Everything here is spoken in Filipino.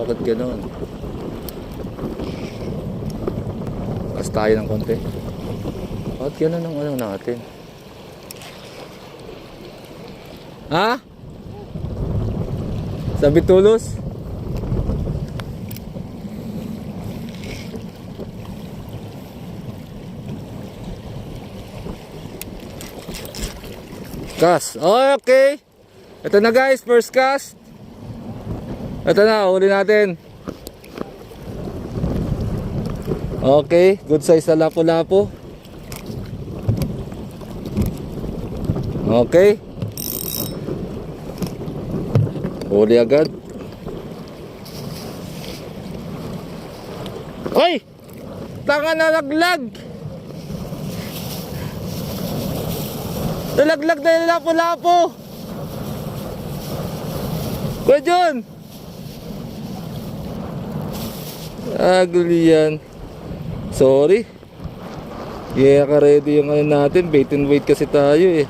Bakit gano'n? Taas tayo ng konti. Bakit gano'n ang ano natin? Ha? Sabi tulos? Cast. Oh, okay. Ito na guys, first cast. Ito na, huli natin. Okay, good size na lapo-lapo. Okay. Huli agad. Hoy! Tanga na naglag! Nalaglag na yung lapo-lapo! Kuya John! Aguli yan. Sorry. Yeah, ka ready yung ano natin. Bait and wait kasi tayo eh.